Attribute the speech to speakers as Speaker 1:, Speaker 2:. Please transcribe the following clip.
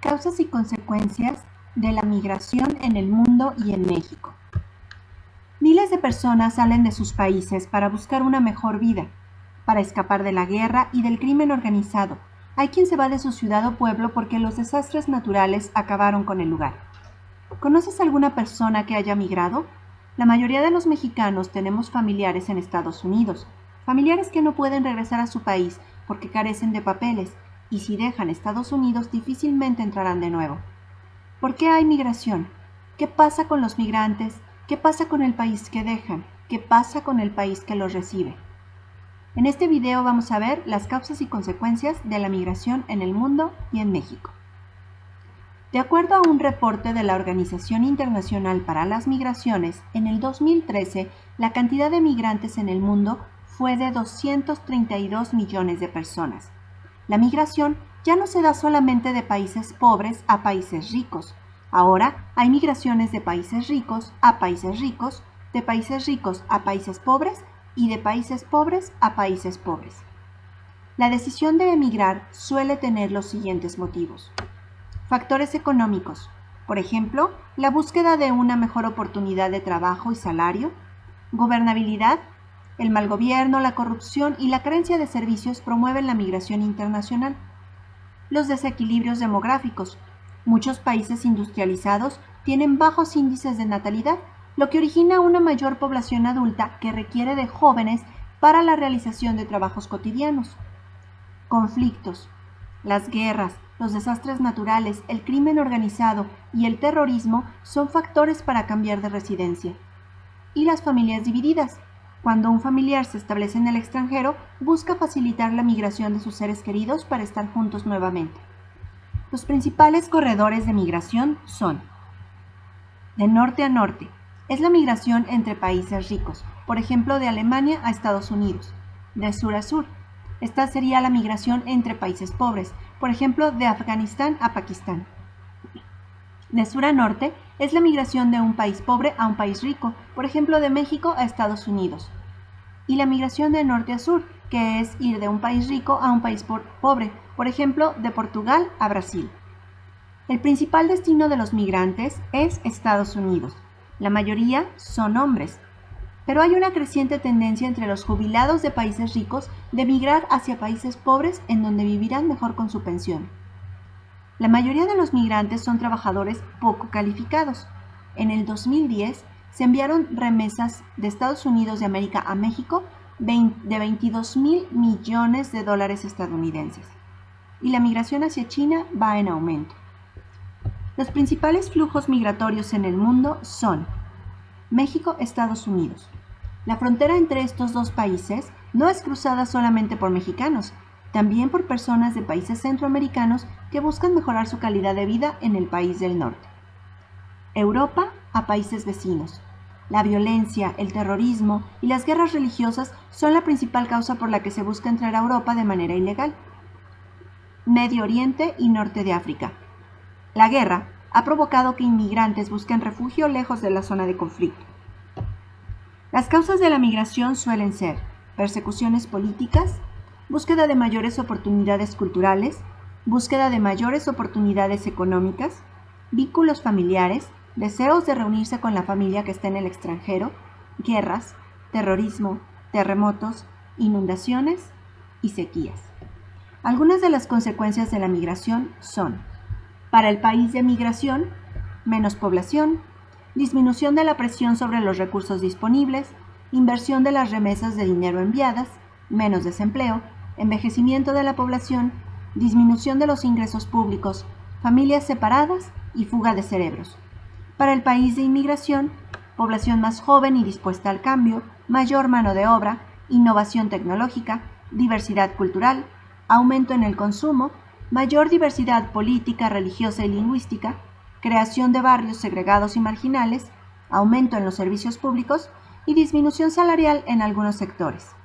Speaker 1: Causas y consecuencias de la migración en el mundo y en México. Miles de personas salen de sus países para buscar una mejor vida, para escapar de la guerra y del crimen organizado. Hay quien se va de su ciudad o pueblo porque los desastres naturales acabaron con el lugar. ¿Conoces alguna persona que haya migrado? La mayoría de los mexicanos tenemos familiares en Estados Unidos, familiares que no pueden regresar a su país porque carecen de papeles, y si dejan Estados Unidos difícilmente entrarán de nuevo. ¿Por qué hay migración? ¿Qué pasa con los migrantes? ¿Qué pasa con el país que dejan? ¿Qué pasa con el país que los recibe? En este video vamos a ver las causas y consecuencias de la migración en el mundo y en México. De acuerdo a un reporte de la Organización Internacional para las Migraciones, en el 2013 la cantidad de migrantes en el mundo fue de 232 millones de personas. La migración ya no se da solamente de países pobres a países ricos. Ahora hay migraciones de países ricos a países ricos, de países ricos a países pobres y de países pobres a países pobres. La decisión de emigrar suele tener los siguientes motivos. Factores económicos, por ejemplo, la búsqueda de una mejor oportunidad de trabajo y salario. Gobernabilidad, el mal gobierno, la corrupción y la carencia de servicios promueven la migración internacional. Los desequilibrios demográficos. Muchos países industrializados tienen bajos índices de natalidad, lo que origina una mayor población adulta que requiere de jóvenes para la realización de trabajos cotidianos. Conflictos. Las guerras, los desastres naturales, el crimen organizado y el terrorismo son factores para cambiar de residencia. Y las familias divididas. Cuando un familiar se establece en el extranjero, busca facilitar la migración de sus seres queridos para estar juntos nuevamente. Los principales corredores de migración son: de norte a norte, es la migración entre países ricos, por ejemplo de Alemania a Estados Unidos. De sur a sur, esta sería la migración entre países pobres, por ejemplo de Afganistán a Pakistán. De sur a norte es la migración de un país pobre a un país rico, por ejemplo de México a Estados Unidos. Y la migración de norte a sur, que es ir de un país rico a un país pobre, por ejemplo de Portugal a Brasil. El principal destino de los migrantes es Estados Unidos. La mayoría son hombres, pero hay una creciente tendencia entre los jubilados de países ricos de migrar hacia países pobres en donde vivirán mejor con su pensión. La mayoría de los migrantes son trabajadores poco calificados. En el 2010 se enviaron remesas de Estados Unidos de América a México de 22,000 millones de dólares estadounidenses. Y la migración hacia China va en aumento. Los principales flujos migratorios en el mundo son México-Estados Unidos. La frontera entre estos dos países no es cruzada solamente por mexicanos, también por personas de países centroamericanos que buscan mejorar su calidad de vida en el país del norte. Europa a países vecinos. La violencia, el terrorismo y las guerras religiosas son la principal causa por la que se busca entrar a Europa de manera ilegal. Medio Oriente y Norte de África. La guerra ha provocado que inmigrantes busquen refugio lejos de la zona de conflicto. Las causas de la migración suelen ser persecuciones políticas, búsqueda de mayores oportunidades culturales, búsqueda de mayores oportunidades económicas, vínculos familiares, deseos de reunirse con la familia que está en el extranjero, guerras, terrorismo, terremotos, inundaciones y sequías. Algunas de las consecuencias de la migración son: para el país de migración, menos población, disminución de la presión sobre los recursos disponibles, inversión de las remesas de dinero enviadas, menos desempleo, envejecimiento de la población, disminución de los ingresos públicos, familias separadas y fuga de cerebros. Para el país de inmigración, población más joven y dispuesta al cambio, mayor mano de obra, innovación tecnológica, diversidad cultural, aumento en el consumo, mayor diversidad política, religiosa y lingüística, creación de barrios segregados y marginales, aumento en los servicios públicos y disminución salarial en algunos sectores.